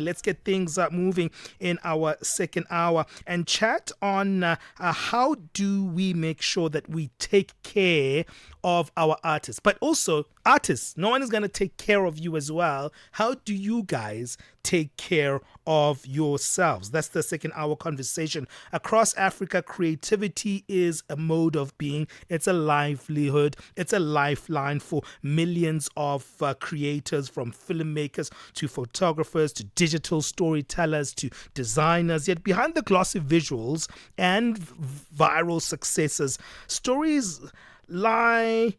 Let's get things moving in our second hour and chat on how do we make sure that we take care of our artists, but also artists. No one is going to take care of you as well. How do you guys take care of yourselves? That's the second hour conversation. Across Africa, creativity is a mode of being. It's a livelihood. It's a lifeline for millions of creators, from filmmakers to photographers to digital storytellers to designers. Yet behind the glossy visuals and viral successes, stories lie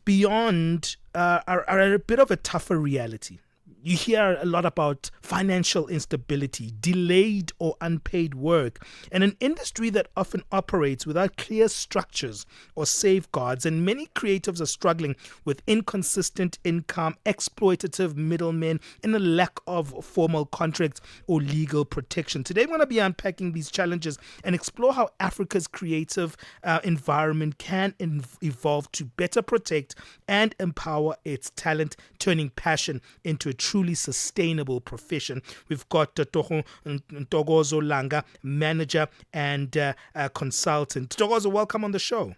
beyond are a bit of a tougher reality. You hear a lot about financial instability, delayed or unpaid work, and an industry that often operates without clear structures or safeguards. And many creatives are struggling with inconsistent income, exploitative middlemen, and a lack of formal contracts or legal protection. Today, we're going to be unpacking these challenges and explore how Africa's creative environment can evolve to better protect and empower its talent, turning passion into a truly sustainable profession. We've got Togo Ntokozo Langa, manager and consultant. Togozo, welcome on the show.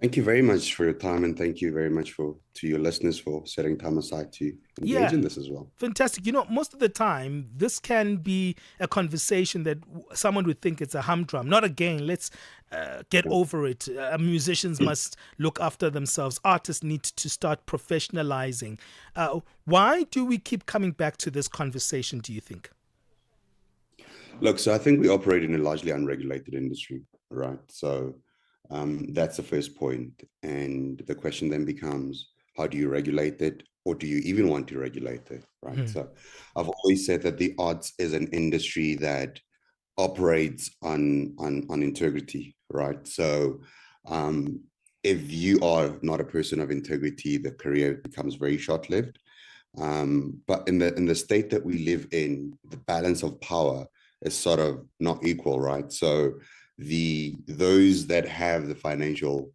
Thank you very much for your time, and thank you very much to your listeners for setting time aside to engage in this as well. Fantastic. You know, most of the time, this can be a conversation that someone would think it's a humdrum. Not again. Let's get over it. Musicians must look after themselves. Artists need to start professionalizing. Why do we keep coming back to this conversation, do you think? Look, so I think we operate in a largely unregulated industry, right? So that's the first point. And the question then becomes, how do you regulate it? Or do you even want to regulate it, right? So I've always said that the arts is an industry that operates on integrity, right? So if you are not a person of integrity, the career becomes very short-lived. But in the state that we live in, the balance of power is sort of not equal, right? So those that have the financial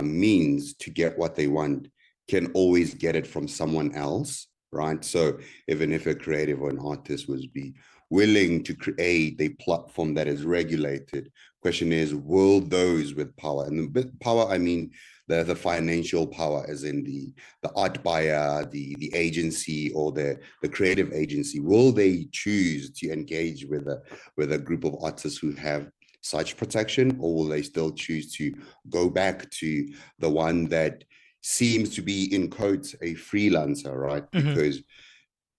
means to get what they want can always get it from someone else, right? So even if a creative or an artist was be willing to create a platform that is regulated, question is, will those with power, and with power I mean the financial power, as in the art buyer, the agency, or the creative agency, will they choose to engage with a group of artists who have such protection, or will they still choose to go back to the one that seems to be, in quotes, a freelancer, right? Because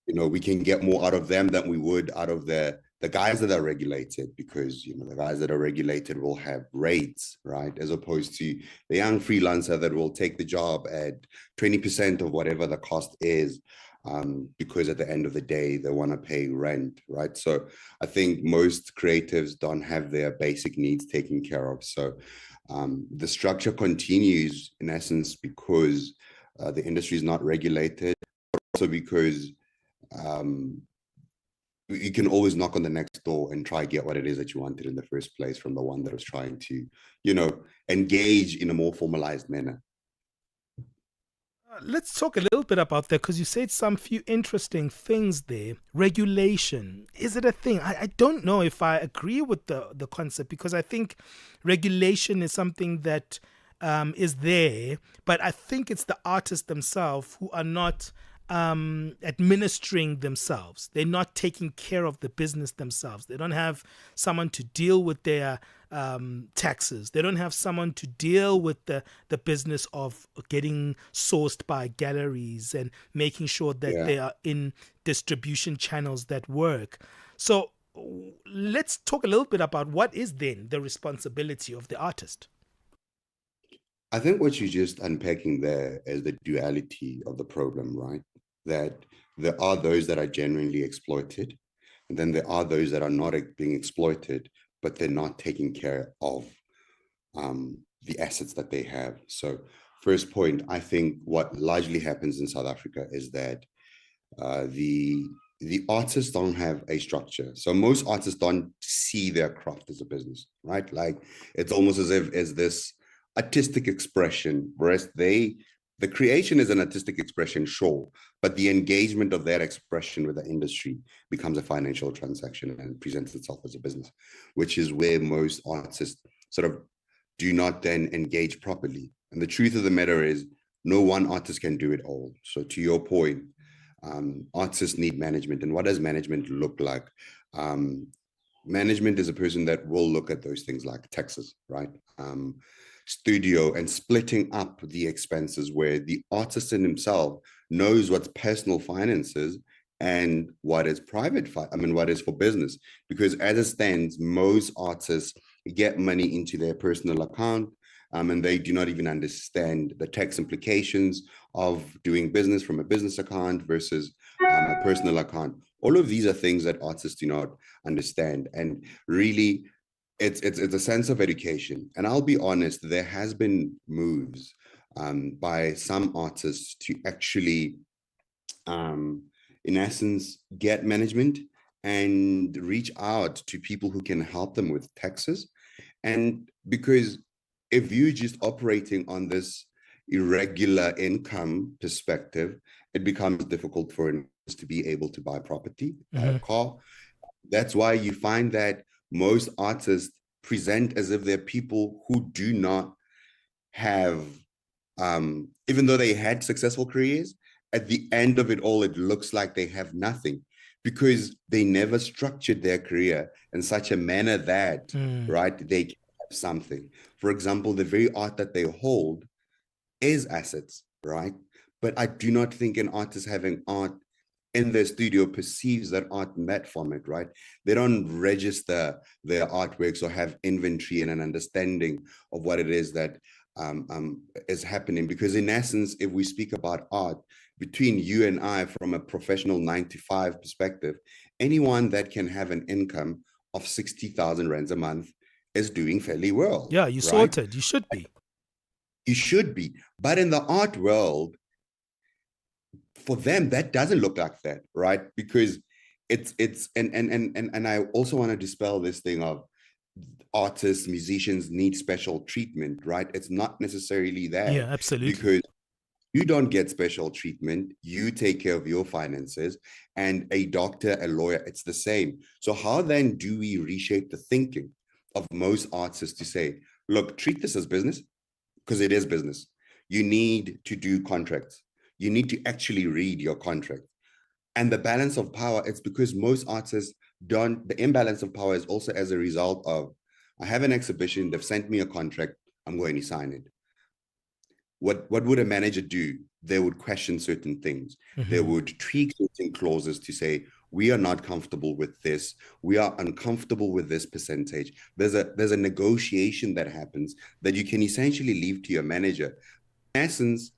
we can get more out of them than we would out of the guys that are regulated, because the guys that are regulated will have rates, right? As opposed to the young freelancer that will take the job at 20% of whatever the cost is, because at the end of the day, they want to pay rent, right? So I think most creatives don't have their basic needs taken care of. So the structure continues, in essence, because the industry is not regulated, but also because you can always knock on the next door and try to get what it is that you wanted in the first place from the one that was trying to, engage in a more formalized manner. Let's talk a little bit about that, because you said some few interesting things there. Regulation, is it a thing? I don't know if I agree with the concept, because I think regulation is something that is there, but I think it's the artists themselves who are not administering themselves. They're not taking care of the business themselves. They don't have someone to deal with their taxes. They don't have someone to deal with the business of getting sourced by galleries and making sure that they are in distribution channels that work. So let's talk a little bit about what is then the responsibility of the artist. I think what you're just unpacking there is the duality of the problem, right? That there are those that are genuinely exploited, and then there are those that are not being exploited, but they're not taking care of the assets that they have. So first point, I think what largely happens in South Africa is that the artists don't have a structure. So most artists don't see their craft as a business, right? Like it's almost as if it's this artistic expression, whereas they the creation is an artistic expression, sure, but the engagement of that expression with the industry becomes a financial transaction and presents itself as a business, which is where most artists sort of do not then engage properly. And the truth of the matter is, no one artist can do it all. So to your point, artists need management. And what does management look like? Management is a person that will look at those things like taxes, right? Studio, and splitting up the expenses where the artist in himself knows what's personal finances and what is private, what is for business. Because as it stands, most artists get money into their personal account, and they do not even understand the tax implications of doing business from a business account versus a personal account. All of these are things that artists do not understand. And really, it's a sense of education. And I'll be honest, there has been moves by some artists to actually, in essence, get management and reach out to people who can help them with taxes. And because if you're just operating on this irregular income perspective, it becomes difficult for an artist to be able to buy property, buy a car. That's why you find that most artists present as if they're people who do not have, even though they had successful careers, at the end of it all, it looks like they have nothing because they never structured their career in such a manner that, right, they can have something. For example, the very art that they hold is assets, right? But I do not think an artist having art in their studio perceives that art in that format, right? They don't register their artworks or have inventory and an understanding of what it is that is happening. Because in essence, if we speak about art, between you and I, from a professional 9-to-5 perspective, anyone that can have an income of 60,000 rands a month is doing fairly well. Yeah, you sorted. You should be. You should be. But in the art world, for them, that doesn't look like that, right? Because and I also want to dispel this thing of artists, musicians need special treatment, right? It's not necessarily that. Yeah, absolutely. Because you don't get special treatment, you take care of your finances, and a doctor, a lawyer, it's the same. So how then do we reshape the thinking of most artists to say, look, treat this as business, because it is business. You need to do contracts. You need to actually read your contract. And the balance of power, it's because most artists don't, the imbalance of power is also as a result of, I have an exhibition, they've sent me a contract, I'm going to sign it. What would a manager do? They would question certain things. They would tweak certain clauses to say, we are not comfortable with this. We are uncomfortable with this percentage. There's a negotiation that happens that you can essentially leave to your manager. In essence,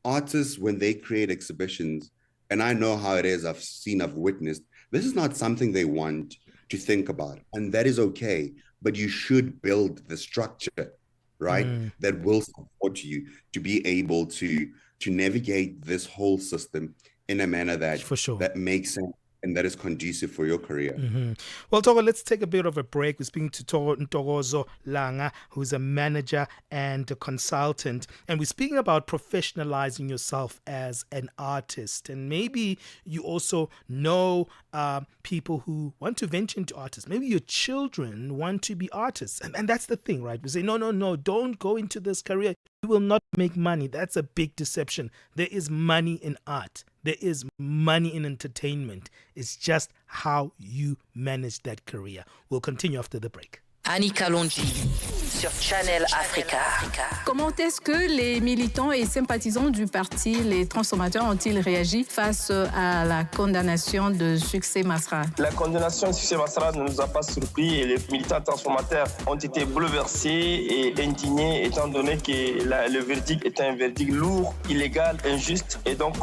artists, when they create exhibitions, and I know how it is, I've witnessed, this is not something they want to think about. And that is okay, but you should build the structure, right? That will support you to be able to navigate this whole system in a manner that, for sure, that makes sense and that is conducive for your career. Well, Togo, let's take a bit of a break. We're speaking to Togo Ntokozo Langa, who's a manager and a consultant. And we're speaking about professionalizing yourself as an artist. And maybe you also know people who want to venture into artists. Maybe your children want to be artists. And that's the thing, right? We say, no, don't go into this career. You will not make money. That's a big deception. There is money in art. There is money in entertainment. It's just how you manage that career. We'll continue after the break. Annika Longi sur Channel Africa. Comment est-ce que les militants et sympathisants du parti Les Transformateurs ont-ils réagi face à la condamnation de Succès Masra? La condamnation de Succès Masra ne nous a pas surpris et les militants transformateurs ont été bouleversés et indignés étant donné que le verdict est un verdict lourd, illégal, injuste et donc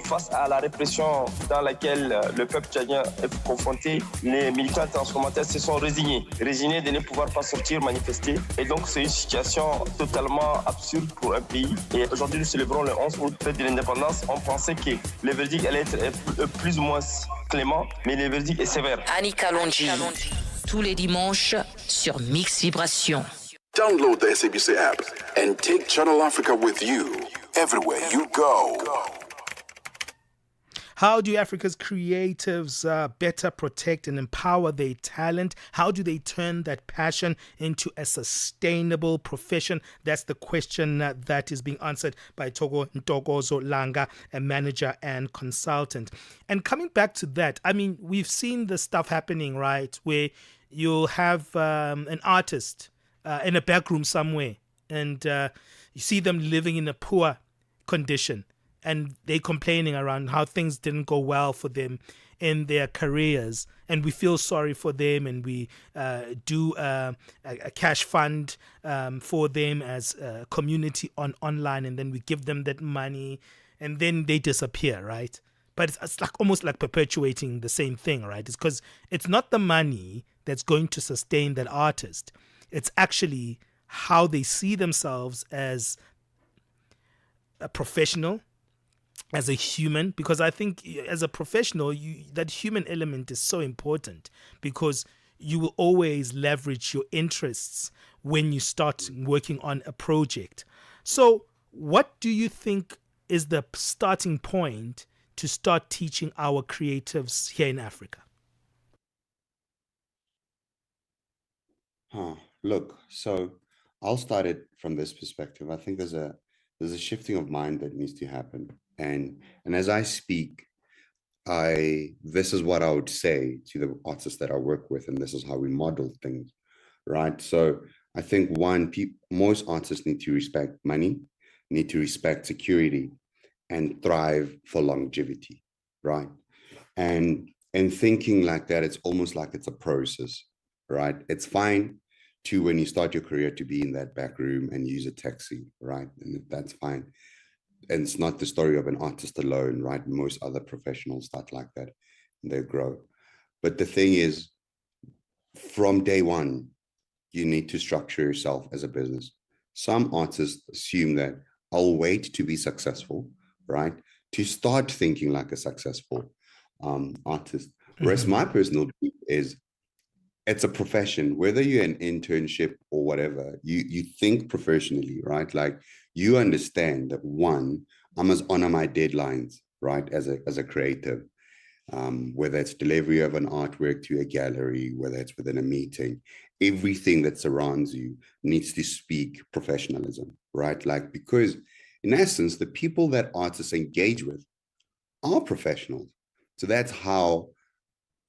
face à la répression dans laquelle le peuple tchadien est confronté, les militants transformateurs se sont résignés de ne pouvoir pas sortir manifester. Et donc, c'est une situation totalement absurde pour un pays. Et aujourd'hui, nous célébrons le 11 août, fête de l'indépendance. On pensait que le verdict allait être plus ou moins clément, mais le verdict est sévère. Annika Longi, tous les dimanches sur Mix Vibration. Download the SABC app and take Channel Africa with you everywhere you go. How do Africa's creatives better protect and empower their talent? How do they turn that passion into a sustainable profession? That's the question that is being answered by Togo Ntokozo Langa, a manager and consultant. And coming back to that, I mean, we've seen the stuff happening, right, where you'll have an artist in a back room somewhere, and you see them living in a poor condition, and they complaining around how things didn't go well for them in their careers, and we feel sorry for them, and we do a cash fund for them as a community online, and then we give them that money, and then they disappear, right? But it's like almost like perpetuating the same thing, right? It's because it's not the money that's going to sustain that artist. It's actually how they see themselves as a professional, as a human, because I think as a professional, that human element is so important, because you will always leverage your interests when you start working on a project. So what do you think is the starting point to start teaching our creatives here in Africa? Look, so I'll start it from this perspective. I think there's a shifting of mind that needs to happen. And as I speak, this is what I would say to the artists that I work with, and this is how we model things, right? So I think most artists need to respect money, need to respect security, and thrive for longevity, right? And thinking like that, it's almost like it's a process, right? It's fine to, when you start your career, to be in that back room and use a taxi, right? And that's fine. And it's not the story of an artist alone, right? Most other professionals start like that and they grow. But the thing is, from day one, you need to structure yourself as a business. Some artists assume that I'll wait to be successful, right, to start thinking like a successful artist. Whereas my personal belief is, it's a profession. Whether you're an internship or whatever, you think professionally, right? Like, you understand that, one, I must honor my deadlines, right, as a creative, whether it's delivery of an artwork to a gallery, whether it's within a meeting, everything that surrounds you needs to speak professionalism, right? Like, because in essence, the people that artists engage with are professionals. So that's how,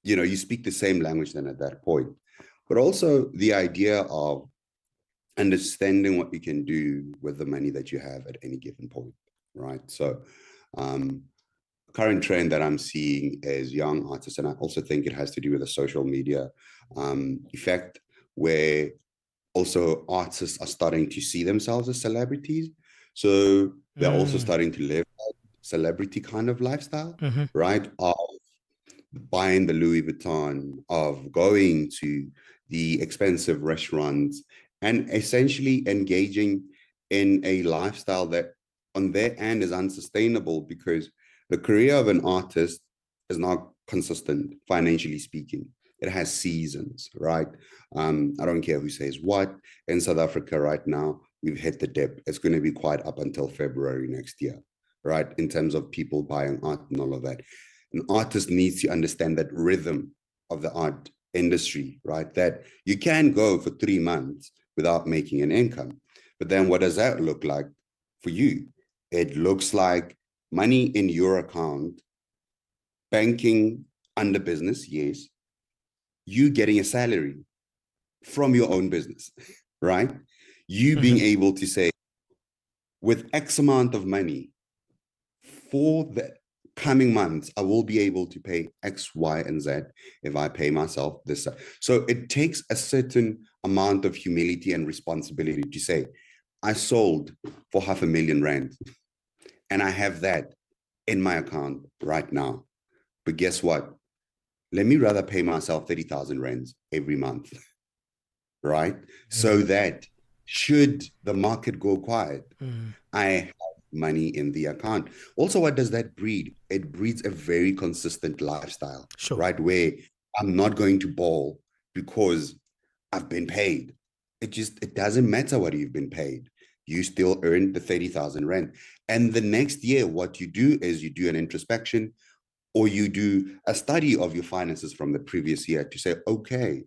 you speak the same language then at that point. But also the idea of understanding what you can do with the money that you have at any given point, right? So current trend that I'm seeing is young artists, and I also think it has to do with the social media effect, where also artists are starting to see themselves as celebrities. So they're also starting to live a celebrity kind of lifestyle, right? Of buying the Louis Vuitton, of going to the expensive restaurants, and essentially engaging in a lifestyle that on their end is unsustainable, because the career of an artist is not consistent, financially speaking. It has seasons, right? I don't care who says what. In South Africa right now, we've hit the dip. It's going to be quite up until February next year, right? In terms of people buying art and all of that. An artist needs to understand that rhythm of the art industry, right? That you can go for 3 months without making an income. But then what does that look like for you? It looks like money in your account, banking under business, yes, you getting a salary from your own business, right? You being able to say, with X amount of money for the coming months, I will be able to pay X, Y, and Z if I pay myself this. So it takes a certain amount of humility and responsibility to say, I sold for R500,000 and I have that in my account right now. But guess what? Let me rather pay myself 30,000 rands every month, right? So that should the market go quiet, I have money in the account. Also, what does that breed? It breeds a very consistent lifestyle, right? Where I'm not going to ball because I've been paid. It doesn't matter what you've been paid. you still earn the 30,000 rand. And the next year, what you do is you do an introspection, or you do a study of your finances from the previous year to say, okay,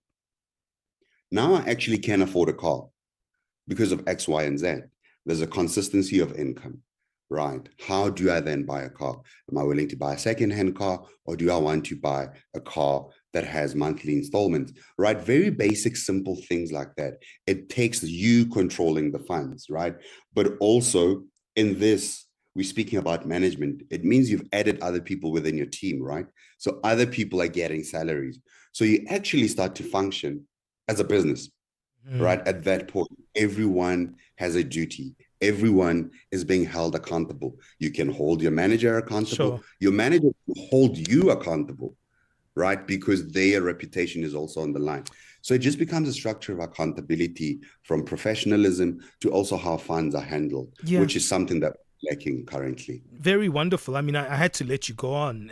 now I actually can afford a car because of X, Y, and Z. There's a consistency of income, right? How do I then buy a car? Am I willing to buy a second-hand car, or do I want to buy a car that has monthly installments, right? Very basic, simple things like that. It takes you controlling the funds, right? But also in this, we're speaking about management. It means you've added other people within your team, right? So other people are getting salaries. So you actually start to function as a business, right? At that point, everyone has a duty. Everyone is being held accountable. You can hold your manager accountable. Sure. Your manager will hold you accountable, right? Because their reputation is also on the line. So it just becomes a structure of accountability, from professionalism to also how funds are handled, Yeah. which is something that we're lacking currently. Very wonderful. I mean, I had to let you go on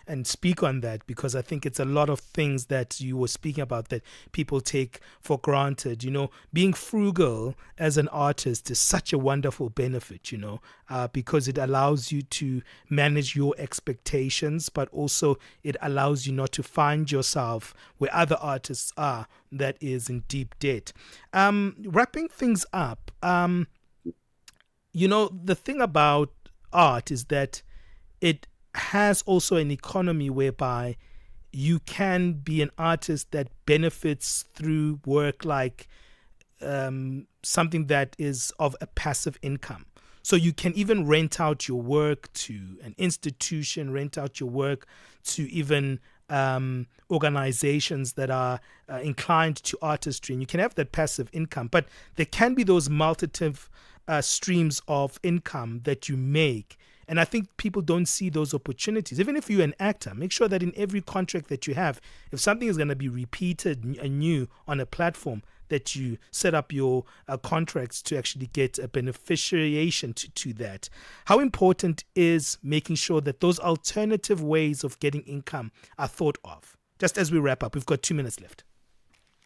and speak on that, because I think it's a lot of things that you were speaking about that people take for granted. You know, being frugal as an artist is such a wonderful benefit, because it allows you to manage your expectations, but also it allows you not to find yourself where other artists are, that is in deep debt. Wrapping things up, the thing about art is that it has also an economy whereby you can be an artist that benefits through work like something that is of a passive income. So you can even rent out your work to an institution, rent out your work to even organizations that are inclined to artistry, and you can have that passive income. But there can be those multitude streams of income that you make. And I think people don't see those opportunities. Even if you're an actor, make sure that in every contract that you have, if something is going to be repeated anew on a platform, that you set up your contracts to actually get a beneficiation to that. How important is making sure that those alternative ways of getting income are thought of? Just as we wrap up, we've got 2 minutes left.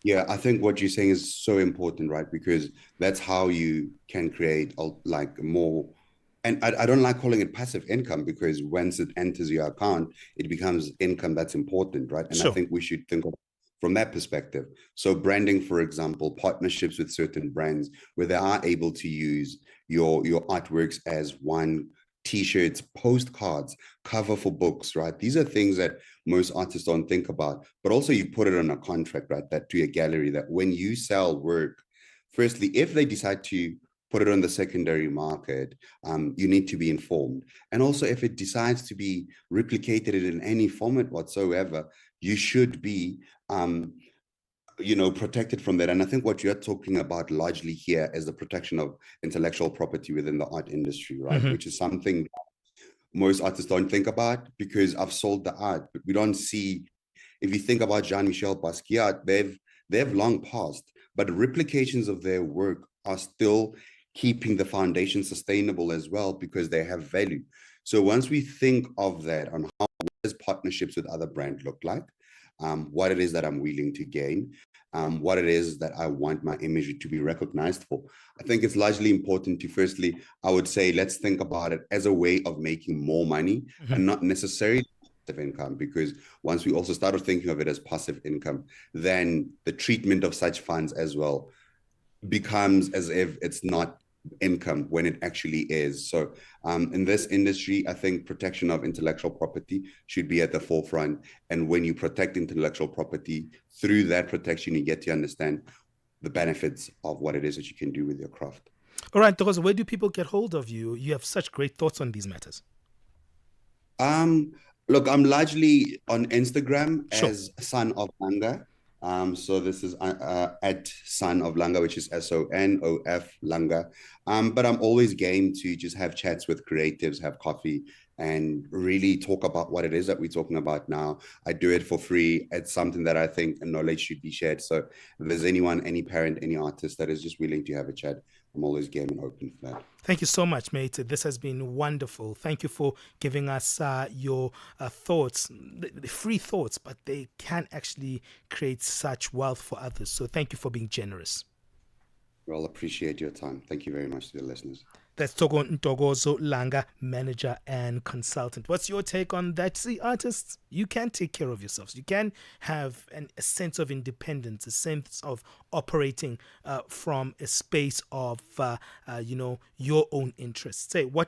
Yeah, I think what you're saying is so important, right? Because that's how you can create like more. And I don't like calling it passive income, because once it enters your account, it becomes income that's important, right? And Sure. I think we should think of from that perspective. So branding, for example, partnerships with certain brands where they are able to use your artworks as one, T-shirts, postcards, cover for books, right? These are things that most artists don't think about, but also you put it on a contract, right? That to a gallery, that when you sell work, firstly, if they decide to put it on the secondary market, you need to be informed. And also if it decides to be replicated in any format whatsoever, you should be protected from that. And I think what you're talking about largely here is the protection of intellectual property within the art industry, right? Mm-hmm. Which is something most artists don't think about, because I've sold the art, but we don't see. If you think about Jean-Michel Basquiat, they've long passed, but replications of their work are still keeping the foundation sustainable as well, because they have value. So once we think of that, on how does partnerships with other brands look like, what it is that I'm willing to gain, what it is that I want my imagery to be recognized for. I think it's largely important to, firstly, I would say, let's think about it as a way of making more money, Mm-hmm. and not necessarily passive income, because once we also started thinking of it as passive income, then the treatment of such funds as well becomes as if it's not income when it actually is. So in this industry, I think protection of intellectual property should be at the forefront. And when you protect intellectual property, through that protection, you get to understand the benefits of what it is that you can do with your craft. All right, Ntokozo, where do people get hold of you? You have such great thoughts on these matters. Look, I'm largely on Instagram Sure. as Son of Langa. So this is at Son of Langa, which is SONOF Langa. But I'm always game to just have chats with creatives, have coffee, and really talk about what it is that we're talking about now. I do it for free. It's something that I think knowledge should be shared. So if there's anyone, any parent, any artist that is just willing to have a chat, I'm always game and open for that. Thank you so much, mate. This has been wonderful. Thank you for giving us your thoughts, free thoughts, but they can actually create such wealth for others. So thank you for being generous. Well, appreciate your time. Thank you very much to the listeners. That's Togo Ntokozo Langa, manager and consultant. What's your take on that? See, artists, you can take care of yourselves. You can have a sense of independence, a sense of operating from a space of, your own interests. Say, what